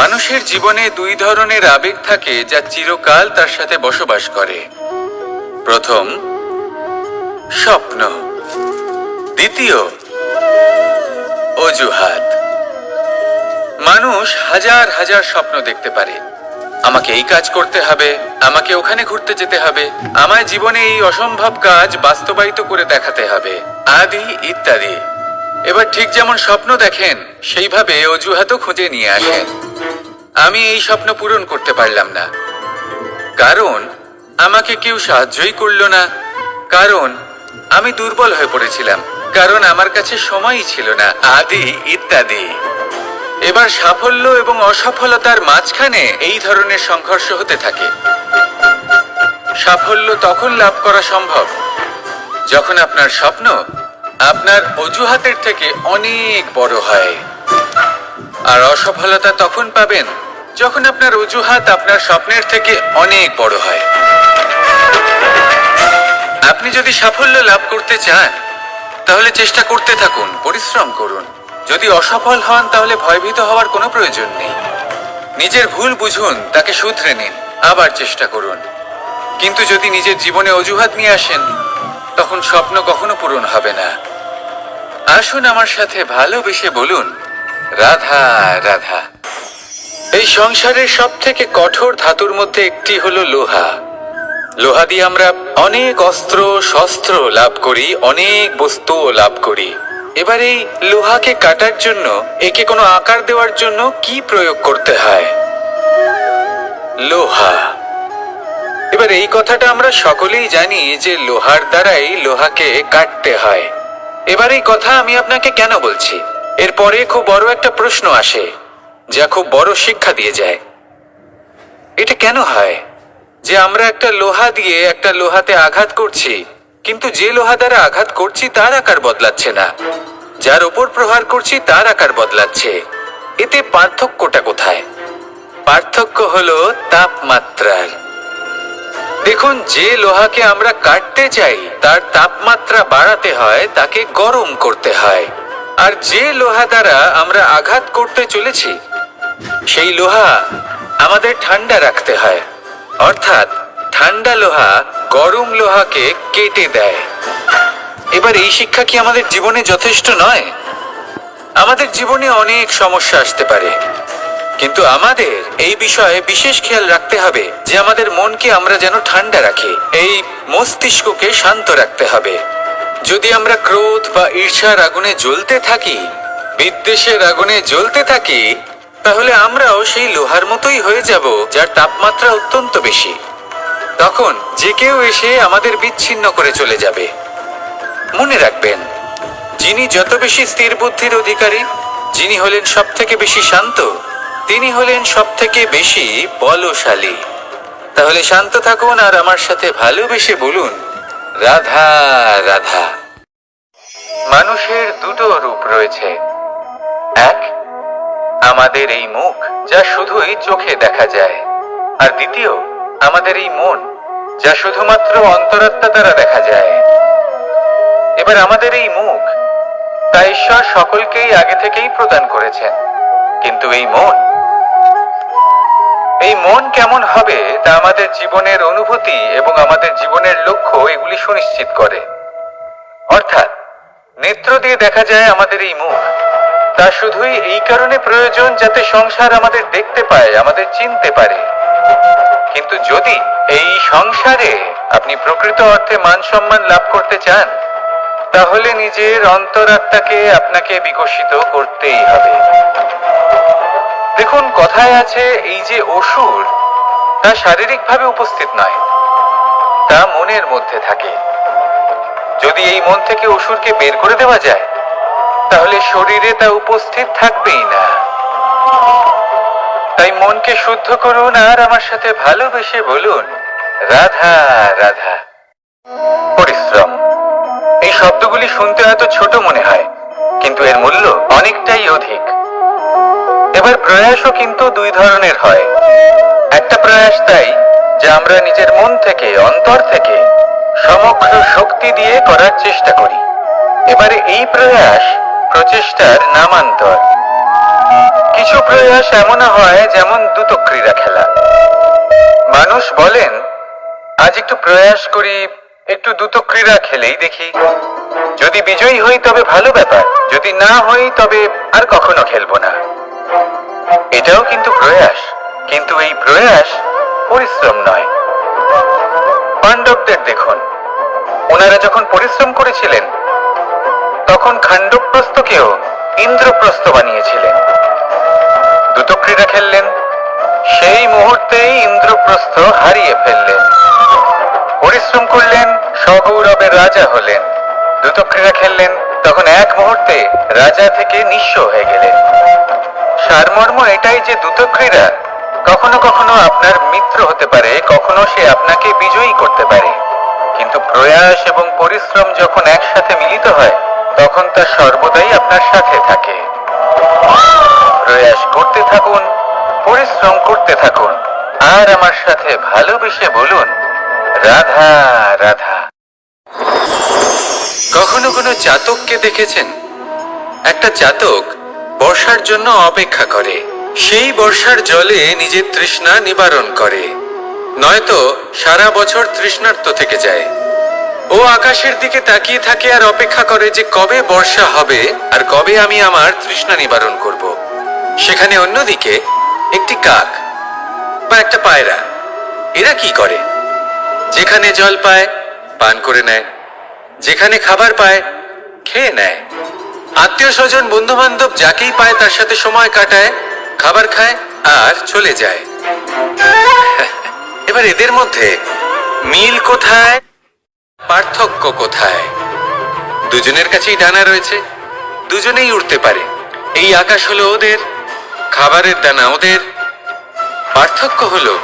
মানুষের জীবনে দুই ধরনের আবেগ থাকে যা চিরকাল তার সাথে বসবাস করে। প্রথম, স্বপ্ন। দ্বিতীয়, অজুহাত। মানুষ হাজার হাজার স্বপ্ন দেখতে পারে। আমাকে এই কাজ করতে হবে, আমাকে ওখানে ঘুরতে যেতে হবে, আমায় জীবনে এই অসম্ভব কাজ বাস্তবায়িত করে দেখাতে হবে, আদি ইত্যাদি। এবার ঠিক যেমন স্বপ্ন দেখেন সেইভাবে অজুহাতও খুঁজে নিয়ে আসেন। আমি এই স্বপ্ন পূরণ করতে পারলাম না, কারণ আমাকে কেউ সাহায্যই করলো না, কারণ আমি দুর্বল হয়ে পড়েছিলাম, কারণ আমার কাছে সময়ই ছিল না, আদি ইত্যাদি। এবার সাফল্য এবং অসফলতার মাঝখানে এই ধরনের সংঘর্ষ হতে থাকে। সাফল্য তখন লাভ করা সম্ভব যখন আপনার স্বপ্ন আপনার অজুহাতের থেকে অনেক বড় হয়, আর অসফলতা তখন পাবেন যখন আপনার অজুহাত আপনার স্বপ্নের থেকে অনেক বড় হয়। আপনি যদি সাফল্য লাভ করতে চান তাহলে চেষ্টা করতে থাকুন, পরিশ্রম করুন। যদি অসফল হন তাহলে ভয়ভীত হওয়ার কোনো প্রয়োজন নেই। নিজের ভুল বুঝুন, তাকে শুধরে নিন, আবার চেষ্টা করুন। কিন্তু যদি নিজের জীবনে অজুহাত নিয়ে আসেন তখন স্বপ্ন কখনো পূরণ হবে না। আসুন আমার সাথে ভালোবেসে বলুন, রাধা রাধা। এই সংসারের সব থেকে কঠোর ধাতুর মধ্যে একটি হলো লোহা। লোহা দিয়ে আমরা অনেক অস্ত্র শস্ত্র লাভ করি, অনেক বস্তুও লাভ করি। এবার এই লোহাকে কাটার জন্য, একে কোনো আকার দেওয়ার জন্য কি প্রয়োগ করতে হয়? লোহা। এবার এই কথাটা আমরা সকলেই জানি যে লোহার দ্বারাই লোহাকে কাটতে হয়। এবার এই কথা আমি আপনাকে কেন বলছি? এরপরে খুব বড় একটা প্রশ্ন আসে যা খুব বড় শিক্ষা দিয়ে যায়। এটা কেন হয় যে আমরা একটা লোহা দিয়ে একটা লোহাতে আঘাত করছি, কিন্তু যে লোহা দ্বারা আঘাত করছি তার আকার বদলাচ্ছে না, যার ওপর প্রহার করছি তার আকার বদলাচ্ছে? এতে পার্থক্যটা কোথায়? পার্থক্য হলো তাপমাত্রার। দেখুন, যে লোহাকে আমরা কাটতে চাই তার তাপমাত্রা বাড়াতে হয়, তাকে গরম করতে হয়। আর যে লোহা দ্বারা আমরা আঘাত করতে চলেছি সেই লোহা আমাদের ঠান্ডা রাখতে হয়। অর্থাৎ ঠান্ডা লোহা গরম লোহাকে কেটে দেয়। এবার এই শিক্ষা কি আমাদের জীবনে যথেষ্ট নয়? আমাদের জীবনে অনেক সমস্যা আসতে পারে, কিন্তু আমাদের এই বিষয়ে বিশেষ খেয়াল রাখতে হবে যে আমাদের মনকে আমরা যেন ঠান্ডা রাখি, এই মস্তিষ্ককে শান্ত রাখতে হবে। যদি আমরা ক্রোধ বা ঈর্ষার আগুনে জ্বলতে থাকি, বিদ্বেষের আগুনে জ্বলতে থাকি, তাহলে আমরাও সেই লোহার মতোই হয়ে যাব যার তাপমাত্রা অত্যন্ত বেশি। তখন যে কেউ এসে আমাদের বিচ্ছিন্ন করে চলে যাবে। মনে রাখবেন, যিনি যত বেশি স্থির বুদ্ধির অধিকারী, যিনি হলেন সব থেকে বেশি শান্ত, তিনি হলেন সব থেকে বেশি বলশালী। তাহলে শান্ত থাকুন আর আমার সাথে ভালোবেসে বলুন, রাধা রাধা। মানুষের দুটো রূপ রয়েছে। এক, আমাদের এই মুখ যা শুধুই চোখে দেখা যায়, আর দ্বিতীয় আমাদের এই মন যা শুধুমাত্র অন্তরাত্মা দ্বারা দেখা যায়। এবার আমাদের এই মুখ তা ঈশ্বর সকলকেই আগে থেকেই প্রদান করেছেন, কিন্তু এই মন কেমন হবে তা আমাদের জীবনের অনুভূতি এবং আমাদের জীবনের লক্ষ্য এগুলি সুনিশ্চিত করে। অর্থাৎ নেত্র দিয়ে দেখা যায় আমাদের এই মুখ, তা শুধুই এই কারণে প্রয়োজন যাতে সংসার আমাদের দেখতে পায়, আমাদের চিনতে পারে। কিন্তু যদি এই সংসারে আপনি প্রকৃত অর্থে মান সম্মান লাভ করতে চান, তাহলে নিজের অন্তরাত্মাকে আপনাকে বিকশিত করতেই হবে। দেখুন, কথায় আছে এই যে অসুর, তা শারীরিকভাবে উপস্থিত নয়, তা মনের মধ্যে থাকে। যদি এই মন থেকে অসুরকে বের করে দেওয়া যায় তাহলে শরীরে তা উপস্থিত থাকবেই না। তাই মনকে শুদ্ধ করুন আর আমার সাথে ভালোবেসে বলুন, রাধা রাধা। পরিশ্রম। এই শব্দগুলি শুনতে হয়তো ছোট মনে হয়, কিন্তু এর মূল্য অনেকটাই অধিক। এবার প্রয়াসও কিন্তু দুই ধরনের হয়। একটা প্রয়াস তাই যা আমরা নিজের মন থেকে, অন্তর থেকে সমগ্র শক্তি দিয়ে করার চেষ্টা করি। এবারে এই প্রয়াস প্রচেষ্টার নামান্তর। কিছু প্রয়াস এমনও হয় যেমন দুটো ক্রীড়া খেলা। মানুষ বলেন, আজ একটু প্রয়াস করি, একটু দুটো ক্রীড়া খেলেই দেখি, যদি বিজয়ী হই তবে ভালো ব্যাপার, যদি না হই তবে আর কখনো খেলবো না। এটাও কিন্তু প্রয়াস, কিন্তু এই প্রয়াস পরিশ্রম নয়। পাণ্ডবদের দেখুন, ওনারা যখন পরিশ্রম করেছিলেন তখন খাণ্ডবপ্রস্থকেও ইন্দ্রপ্রস্থ বানিয়েছিলেন। দুটো ক্রীড়া খেললেন, সেই মুহূর্তেই ইন্দ্রপ্রস্থ হারিয়ে ফেললেন। পরিশ্রম করলেন, সগৌরবের রাজা হলেন। দুটো ক্রীড়া খেললেন, তখন এক মুহূর্তে রাজা থেকে নিঃস্ব হয়ে গেলেন। সারমর্ম এটাই যে দুটো ক্রীড়া কখনো কখনো আপনার মিত্র হতে পারে, কখনো সে আপনাকে বিজয়ী করতে পারে, কিন্তু প্রয়াস এবং পরিশ্রম যখন একসাথে মিলিত হয় তখন তা সর্বদাই আপনার সাথে থাকে। প্রয়াস করতে থাকুন, পরিশ্রম করতে থাকুন, আর আমার সাথে ভালোবেসে বলুন, রাধা রাধা। কখনো কোনো চাতককে দেখেছেন? একটা চাতক বর্ষার জন্য অপেক্ষা করে, সেই বর্ষার জলে নিজের তৃষ্ণা নিবারণ করে, নয়তো সারা বছর তৃষ্ণার্ত থেকে যায়। ও আকাশের দিকে তাকিয়ে থাকে আর অপেক্ষা করে যে কবে বর্ষা হবে আর কবে আমি আমার তৃষ্ণা নিবারণ করব। সেখানে অন্যদিকে একটি কাক বা একটা পায়রা, এরা কি করে? যেখানে জল পায় পান করে নেয়, যেখানে খাবার পায় খেয়ে নেয়, আত্মীয় স্বজন বন্ধু বান্ধব যাকেই পায় তার সাথে সময় কাটায়, খাবার খায় আর চলে যায়। এবার এদের মধ্যে মিল কোথায়, পার্থক্য কোথায়? দুজনের কাছেই ডানা রয়েছে, দুজনেই উড়তে পারে। এই আকাশ হলো ওদের, খাবারের দানা ওদের। পার্থক্য হলো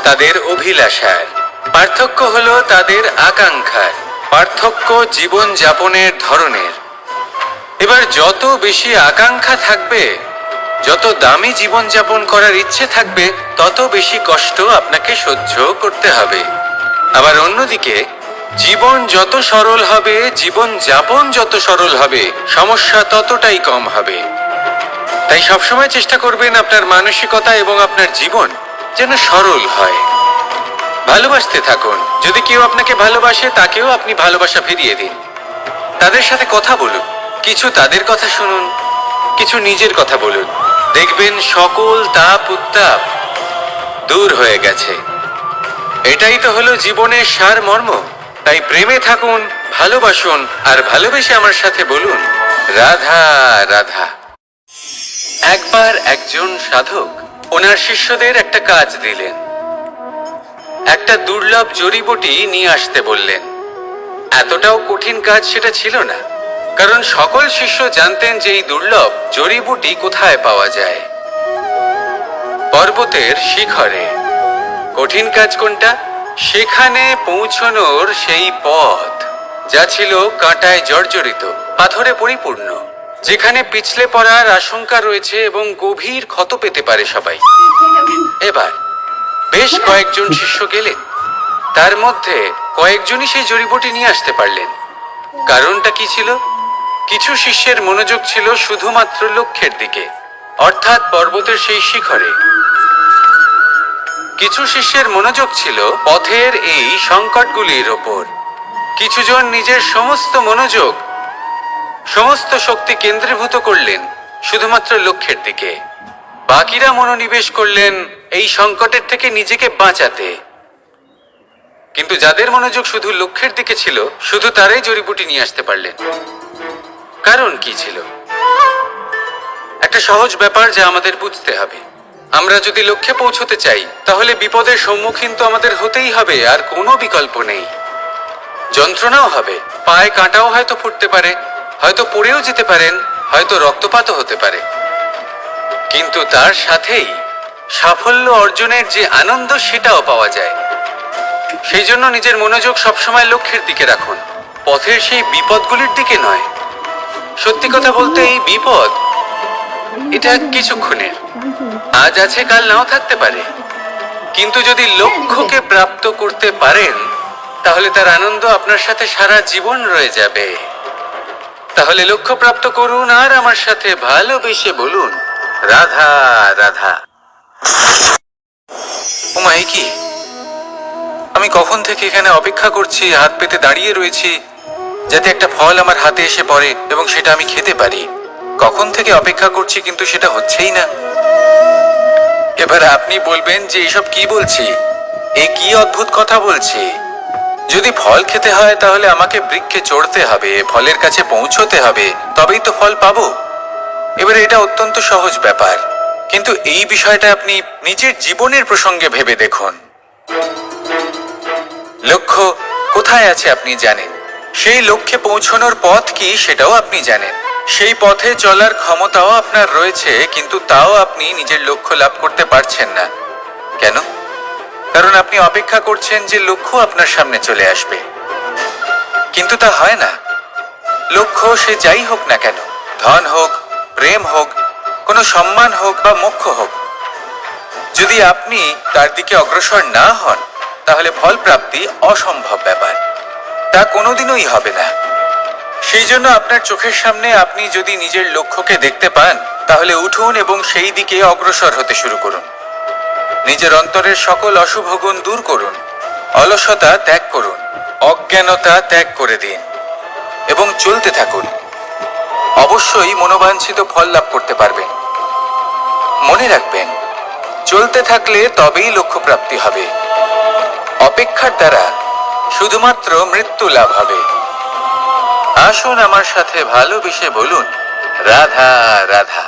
তাদের অভিলাষার, পার্থক্য হলো তাদের আকাঙ্ক্ষার, পার্থক্য জীবন যাপনের ধরনের। এবার যত বেশি আকাঙ্ক্ষা থাকবে, যত দামি জীবন যাপন করার ইচ্ছে থাকবে, তত বেশি কষ্ট আপনাকে সহ্য করতে হবে। আবার অন্যদিকে জীবন যত সরল হবে, জীবন যাপন যত সরল হবে, সমস্যা ততটাই কম হবে। তাই সবসময় চেষ্টা করবেন আপনার মানসিকতা এবং আপনার জীবন যেন সরল হয়। ভালোবাসতে থাকুন, যদি কেউ আপনাকে ভালোবাসে তাকেও আপনি ভালোবাসা ফিরিয়ে দিন। তাদের সাথে কথা বলুন, কিছু তাদের কথা শুনুন, কিছু নিজের কথা বলুন, দেখবেন সকল তাপ উত্তাপ দূর হয়ে গেছে। এটাই তো হলো জীবনের সারমর্ম। তাই প্রেমে থাকুন, ভালোবাসুন, আর ভালোবেসে আমার সাথে বলুন, রাধা রাধা। একবার একজন সাধক ওনার শিষ্যদের একটা কাজ দিলেন, একটা দুর্লভ জড়িবুটি নিয়ে আসতে বললেন। এতটাও কঠিন কাজ সেটা ছিল না, কারণ সকল শিষ্য জানতেন যে এই দুর্লভ জড়িবুটি কোথায় পাওয়া যায়। পর্বতের শিখরে। কঠিন কাজ কোনটা? সেখানে পৌঁছনোর সেই পথ, যা ছিল কাঁটায় জর্জরিত, পাথরে পরিপূর্ণ, যেখানে পিছলে পড়ার আশঙ্কা রয়েছে এবং গভীর ক্ষত পেতে পারে সবাই। এবার বেশ কয়েকজন শিষ্য গেলেন, তার মধ্যে কয়েকজনই সেই জড়িবুটি নিয়ে আসতে পারলেন। কারণটা কি ছিল? কিছু শিষ্যের মনোযোগ ছিল শুধুমাত্র লক্ষ্যের দিকে, অর্থাৎ পর্বতের সেই শিখরে। কিছু শিষ্যের মনোযোগ ছিল পথের এই সংকটগুলির ওপর। কিছুজন নিজের সমস্ত মনোযোগ, সমস্ত শক্তি কেন্দ্রীভূত করলেন শুধুমাত্র লক্ষ্যের দিকে। বাকিরা মনোনিবেশ করলেন এই সংকটের থেকে নিজেকে বাঁচাতে। কিন্তু যাদের মনোযোগ শুধু লক্ষ্যের দিকে ছিল, শুধু তারাই জড়িবুটি নিয়ে আসতে পারলেন। কারণ কি ছিল? একটা সহজ ব্যাপার যা আমাদের বুঝতে হবে। আমরা যদি লক্ষ্যে পৌঁছতে চাই, তাহলে বিপদের সম্মুখীন তো আমাদের হতেই হবে, আর কোনো বিকল্প নেই। যন্ত্রণাও হবে, পায়ে কাঁটাও হয়তো ফুটতে পারে, হয়তো পড়েও যেতে পারেন, হয়তো রক্তপাতও হতে পারে। কিন্তু তার সাথেই সাফল্য অর্জনের যে আনন্দ, সেটাও পাওয়া যায়। সেই জন্য নিজের মনোযোগ সবসময় লক্ষ্যের দিকে রাখুন, পথের সেই বিপদগুলির দিকে নয়। সত্যি কথা বলতে এই বিপদ, এটা কিছুক্ষণের, আজ আছে কাল নাও থাকতে পারে। কিন্তু যদি লক্ষ্যকে প্রাপ্ত করতে পারেন, তাহলে তার আনন্দ আপনার সাথে সারা জীবন রয়ে যাবে। তাহলে লক্ষ্য প্রাপ্ত করুন আর আমার সাথে ভালোবেসে বলুন, রাধা রাধা। ওমা, এ কি? আমি কখন থেকে এখানে অপেক্ষা করছি, হাত পেতে দাঁড়িয়ে রয়েছি যাতে একটা ফল আমার হাতে এসে পড়ে এবং সেটা আমি খেতে পারি। কখন থেকে অপেক্ষা করছি, কিন্তু সেটা হচ্ছেই না। এবার আপনি বলবেন যে এসব কি বলছি, এ কি অদ্ভুত কথা বলছি। যদি ফল খেতে হয় তাহলে আমাকে বৃক্ষে চড়তে হবে, ফলের কাছে পৌঁছতে হবে, তবেই তো ফল পাবো। এবারে এটা অত্যন্ত সহজ ব্যাপার, কিন্তু এই বিষয়টা আপনি নিজের জীবনের প্রসঙ্গে ভেবে দেখুন। লক্ষ্য কোথায় আছে আপনি জানেন, সেই লক্ষ্যে পৌঁছানোর পথ কি সেটাও আপনি জানেন, সেই পথে চলার ক্ষমতাও আপনার রয়েছে, কিন্তু তাও আপনি নিজের লক্ষ্য লাভ করতে পারছেন না। কেন? কারণ আপনি অপেক্ষা করছেন যে লক্ষ্য আপনার সামনে চলে আসবে, কিন্তু তা হয় না। লক্ষ্য সে যাই হোক না কেন, ধন হোক, প্রেম হোক, কোনো সম্মান হোক বা মোক্ষ হোক, যদি আপনি তার দিকে অগ্রসর না হন তাহলে ফল প্রাপ্তি অসম্ভব ব্যাপার, তা কোনোদিনই হবে না। সেই জন্য আপনার চোখের সামনে আপনি যদি নিজের লক্ষ্যকে দেখতে পান তাহলে উঠুন এবং সেই দিকে অগ্রসর হতে শুরু করুন। নিজের অন্তরের সকল অশুভ গুণ দূর করুন, অলসতা ত্যাগ করুন, অজ্ঞানতা ত্যাগ করে দিন এবং চলতে থাকুন। অবশ্যই মনোবাঞ্ছিত ফল লাভ করতে পারবেন। মনে রাখবেন, চলতে থাকলে তবেই লক্ষ্য প্রাপ্তি হবে। অপেক্ষার দ্বারা শুধুমাত্র মৃত্যু লাভ হবে। আসুন আমার সাথে ভালোবেসে বলুন, রাধা রাধা।